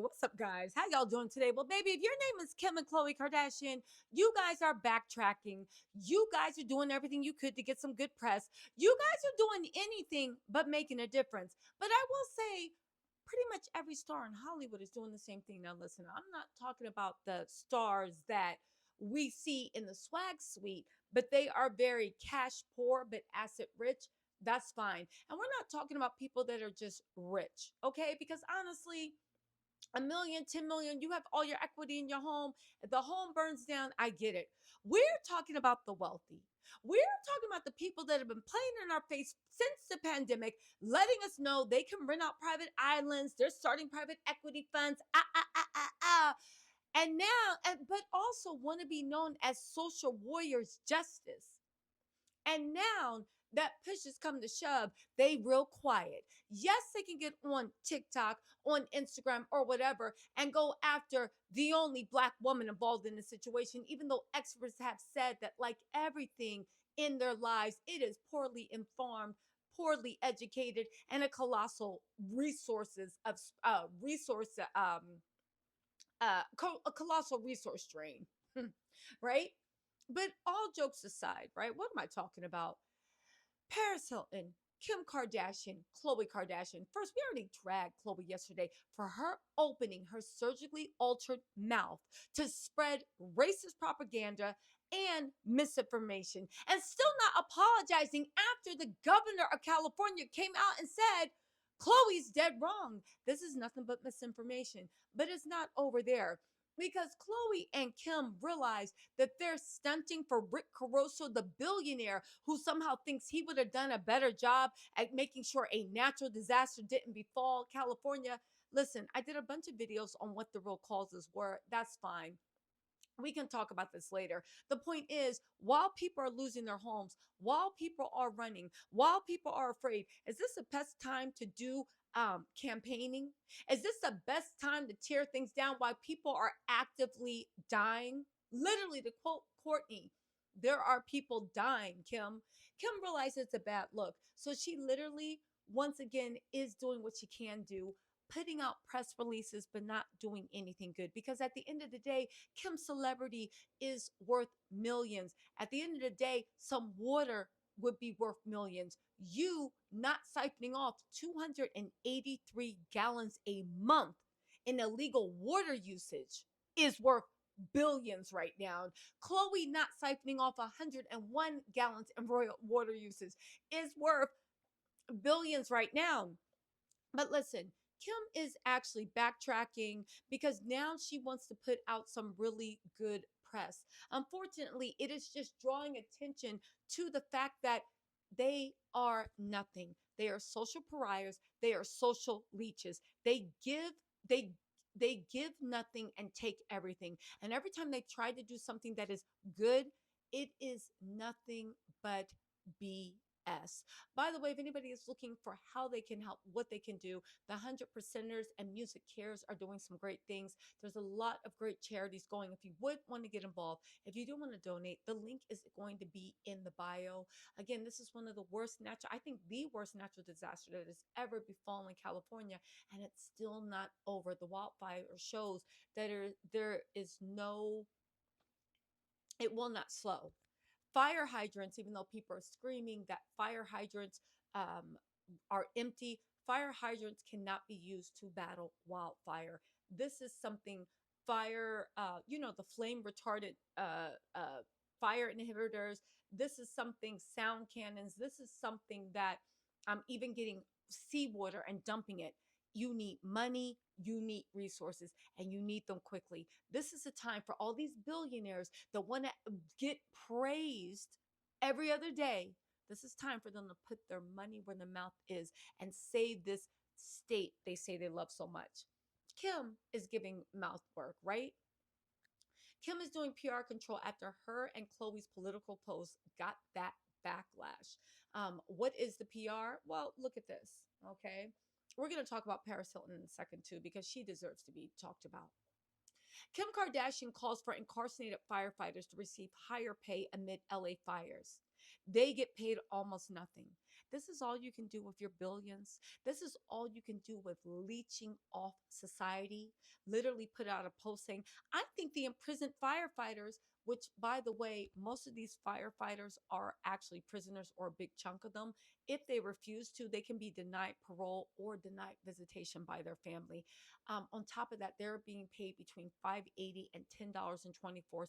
what's up, guys? How y'all doing today? Well, baby, if your name is Kim and Khloe Kardashian, you guys are backtracking. You guys are doing everything you could to get some good press. You guys are doing anything but making a difference. But I will say, pretty much every star in Hollywood is doing the same thing. Now, listen, I'm not talking about the stars that we see in the swag suite, but they are very cash poor but asset rich. That's fine. And we're not talking about people that are just rich, okay? Because honestly, a million, 10 million, you have all your equity in your home, the home burns down. I get it. We're talking about the wealthy. We're talking about the people that have been playing in our face since the pandemic, letting us know they can rent out private islands. They're starting private equity funds. And now, but also want to be known as social warriors justice. And now that push has come to shove, they real quiet. Yes, they can get on TikTok, on Instagram, or whatever, and go after the only Black woman involved in the situation, even though experts have said that, like everything in their lives, it is poorly informed, poorly educated, and a colossal resources of resource a colossal resource drain, right? But all jokes aside, right? What am I talking about? Paris Hilton, Kim Kardashian, Khloe Kardashian. First, we already dragged Khloe yesterday for her opening her surgically altered mouth to spread racist propaganda and misinformation, and still not apologizing after the governor of California came out and said, Khloe's dead wrong. This is nothing but misinformation. But it's not over there because Khloe and Kim realized that they're stunting for Rick Caruso, the billionaire who somehow thinks he would have done a better job at making sure a natural disaster didn't befall California. Listen, I did a bunch of videos on what the real causes were. That's fine. We can talk about this later. The point is, while people are losing their homes, while people are running, while people are afraid, is this the best time to do campaigning? Is this the best time to tear things down while people are actively dying? Literally, to quote Courtney, there are people dying, Kim. Kim realizes it's a bad look. So she literally, once again, is doing what she can do, putting out press releases, but not doing anything good. Because at the end of the day, Kim's celebrity is worth millions. At the end of the day, some water would be worth millions. You not siphoning off 283 gallons a month in illegal water usage is worth billions right now. Khloe not siphoning off 101 gallons in royal water usage is worth billions right now. But listen, Kim is actually backtracking because now she wants to put out some really good press. Unfortunately, it is just drawing attention to the fact that they are nothing. They are social pariahs. They are social leeches. They they give nothing and take everything. And every time they try to do something that is good, it is nothing but BS. By the way, if anybody is looking for how they can help, what they can do, the 100%ers and Music Cares are doing some great things. There's a lot of great charities going. If you would want to get involved, if you do want to donate, the link is going to be in the bio. Again, this is one of the worst natural, I think the worst natural disaster that has ever befallen California, and it's still not over. The wildfire shows that there is no, it will not slow. Fire hydrants, even though people are screaming that fire hydrants um, are empty, fire hydrants cannot be used to battle wildfire. This is something fire, the flame retarded fire inhibitors. This is something sound cannons. This is something that even getting seawater and dumping it. You need money, you need resources, and you need them quickly. This is a time for all these billionaires that want to get praised every other day. This is time for them to put their money where their mouth is and save this state they say they love so much. Kim is giving mouth work, right? Kim is doing PR control after her and Khloe's political posts got that backlash. What is the PR? Well, look at this, okay? We're going to talk about Paris Hilton in a second, too, because she deserves to be talked about. Kim Kardashian calls for incarcerated firefighters to receive higher pay amid LA fires. They get paid almost nothing. this is all you can do with your billions. This is all you can do with leeching off society. Literally put out a post saying, I think the imprisoned firefighters, which by the way, most of these firefighters are actually prisoners, or a big chunk of them. If they refuse to, they can be denied parole or denied visitation by their family. On top of that, they're being paid between $5.80 and $10.24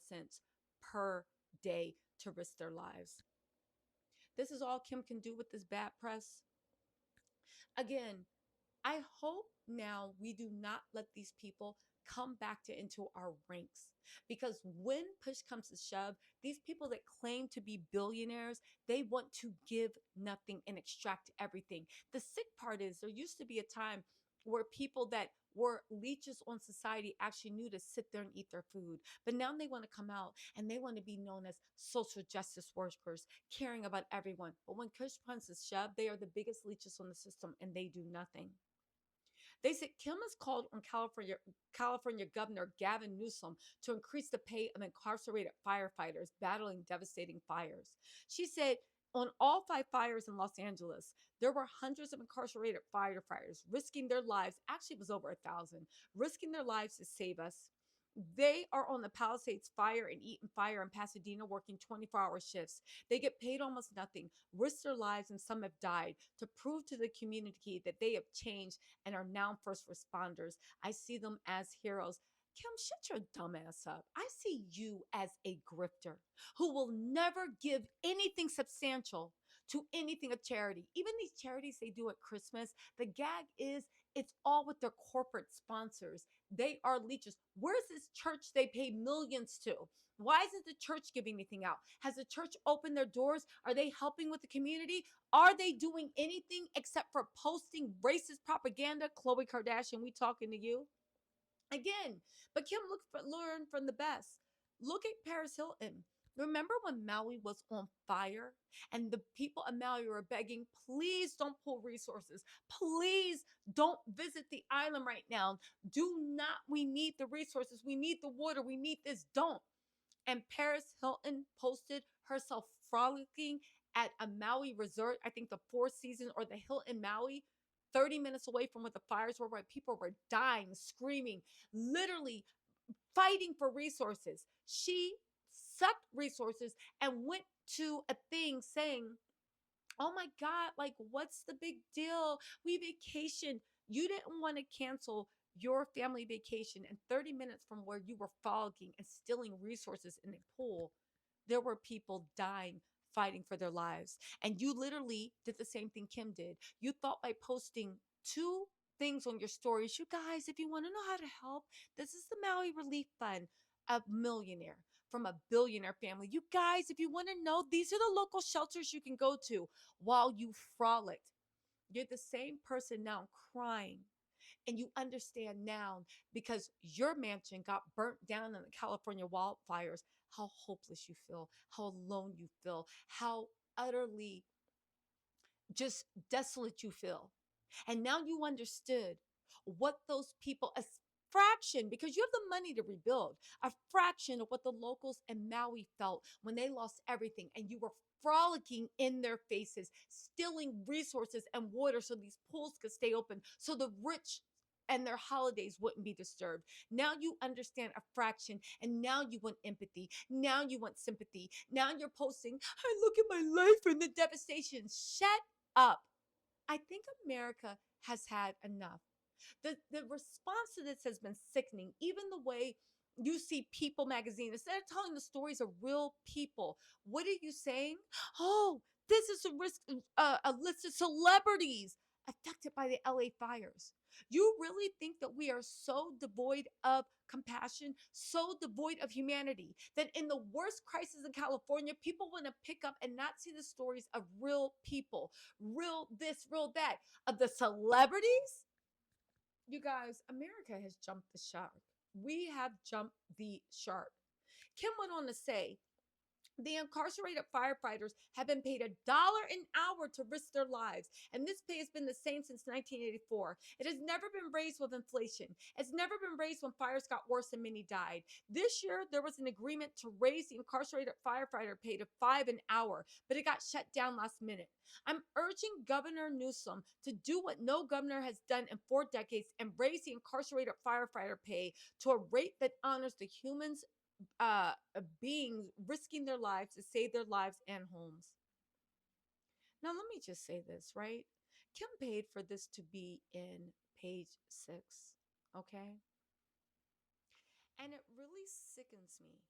per day to risk their lives. This is all Kim can do with this bad press. Again, I hope now we do not let these people come back into our ranks, because when push comes to shove, these people that claim to be billionaires, they want to give nothing and extract everything. The sick part is there used to be a time where people that were leeches on society actually knew to sit there and eat their food. But now they want to come out and they want to be known as social justice workers, caring about everyone. But when push comes to shove, they are the biggest leeches on the system and they do nothing. They said Kim has called on California Governor Gavin Newsom to increase the pay of incarcerated firefighters battling devastating fires. She said on all 5 fires in Los Angeles, there were hundreds of incarcerated firefighters risking their lives. Actually, it was over 1,000, risking their lives to save us. They are on the Palisades Fire and Eaton Fire in Pasadena working 24-hour shifts. They get paid almost nothing, risk their lives, and some have died to prove to the community that they have changed and are now first responders. I see them as heroes. Kim, shut your dumb ass up. I see you as a grifter who will never give anything substantial to anything of charity. Even these charities they do at Christmas, the gag is it's all with their corporate sponsors. They are leeches. Where's this church they pay millions to? Why isn't the church giving anything out? Has the church opened their doors? Are they helping with the community? Are they doing anything except for posting racist propaganda? Khloe Kardashian, we talking to you again. But Kim, learn from the best. Look at Paris Hilton. Remember when Maui was on fire and the people of Maui were begging, please don't pull resources. Please don't visit the island right now. Do not. We need the resources. We need the water. We need this. Don't. And Paris Hilton posted herself frolicking at a Maui resort, I think the Four Seasons or the Hilton Maui, 30 minutes away from where the fires were, where people were dying, screaming, literally fighting for resources. She sucked resources and went to a thing saying, oh my God, like, what's the big deal? We vacation. You didn't want to cancel your family vacation, and 30 minutes from where you were frolicking and stealing resources in a pool, there were people dying, fighting for their lives. And you literally did the same thing Kim did. You thought by posting 2 things on your stories, you guys, if you want to know how to help, this is the Maui Relief Fund, a millionaire from a billionaire family. You guys, if you want to know, these are the local shelters you can go to while you frolicked. You're the same person now crying. And you understand now because your mansion got burnt down in the California wildfires, how hopeless you feel, how alone you feel, how utterly just desolate you feel. And now you understood what those people, a fraction, because you have the money to rebuild, a fraction of what the locals in Maui felt when they lost everything and you were frolicking in their faces, stealing resources and water so these pools could stay open, so the rich and their holidays wouldn't be disturbed. Now you understand a fraction, and now you want empathy. Now you want sympathy. Now you're posting, I look at my life and the devastation. Shut up. I think America has had enough. The response to this has been sickening. Even the way you see People magazine, instead of telling the stories of real people, what are you saying? Oh, this is a list of celebrities affected by the LA fires. You really think that we are so devoid of compassion, so devoid of humanity, that in the worst crisis in California, people want to pick up and not see the stories of real people, real this, real that, of the celebrities? You guys, America has jumped the shark. We have jumped the shark. Kim went on to say, The incarcerated firefighters have been paid $1 an hour to risk their lives, and this pay has been the same since 1984. It has never been raised with inflation. It's never been raised when fires got worse and many died. This year, there was an agreement to raise the incarcerated firefighter pay to $5 an hour, but it got shut down last minute. I'm urging Governor Newsom to do what no governor has done in 4 decades and raise the incarcerated firefighter pay to a rate that honors the humans beings risking their lives to save their lives and homes. Now, let me just say this, right? Kim paid for this to be in page 6, okay? And it really sickens me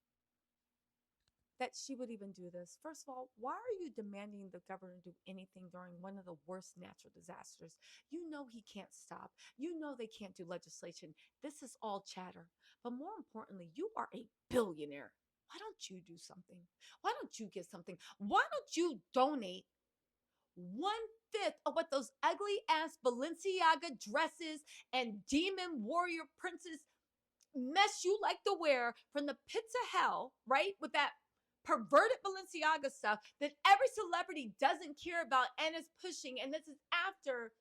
that she would even do this. First of all, why are you demanding the governor do anything during one of the worst natural disasters? You know he can't stop. You know they can't do legislation. This is all chatter. But more importantly, you are a billionaire. Why don't you do something? Why don't you get something? Why don't you donate 1/5 of what those ugly ass Balenciaga dresses and demon warrior princess mess you like to wear from the pits of hell, right? With that perverted Balenciaga stuff that every celebrity doesn't care about and is pushing. And this is after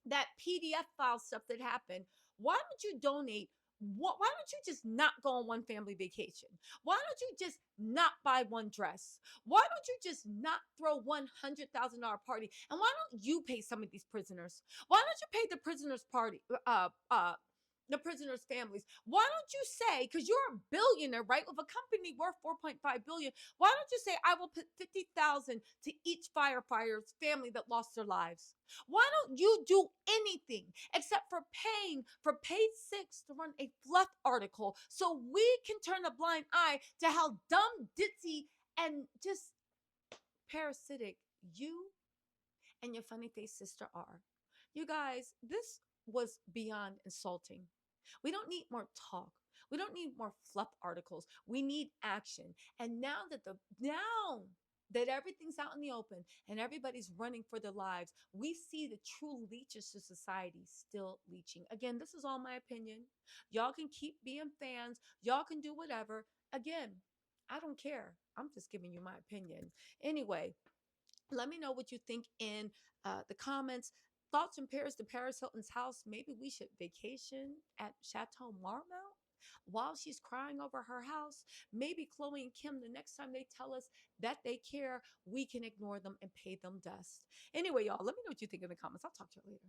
that PDF file stuff that happened. Why don't you donate? Why don't you just not go on one family vacation? Why don't you just not buy one dress? Why don't you just not throw $100,000 party? And why don't you pay some of these prisoners? Why don't you pay the prisoners' party? The prisoners' families. Why don't you say, because you're a billionaire, right? With a company worth 4.5 billion, why don't you say I will put 50,000 to each firefighter's family that lost their lives? Why don't you do anything except for paying for page 6 to run a fluff article so we can turn a blind eye to how dumb, ditzy, and just parasitic you and your funny face sister are? You guys, this was beyond insulting. We don't need more talk. We don't need more fluff articles. We need action. And now that everything's out in the open and everybody's running for their lives, we see the true leeches to society still leeching. Again, this is all my opinion. Y'all can keep being fans. Y'all can do whatever. Again, I don't care. I'm just giving you my opinion. Anyway, let me know what you think in the comments. Thoughts and prayers to Paris Hilton's house. Maybe we should vacation at Chateau Marmont while she's crying over her house. Maybe Khloe and Kim, the next time they tell us that they care, we can ignore them and pay them dust. Anyway, y'all, let me know what you think in the comments. I'll talk to you later.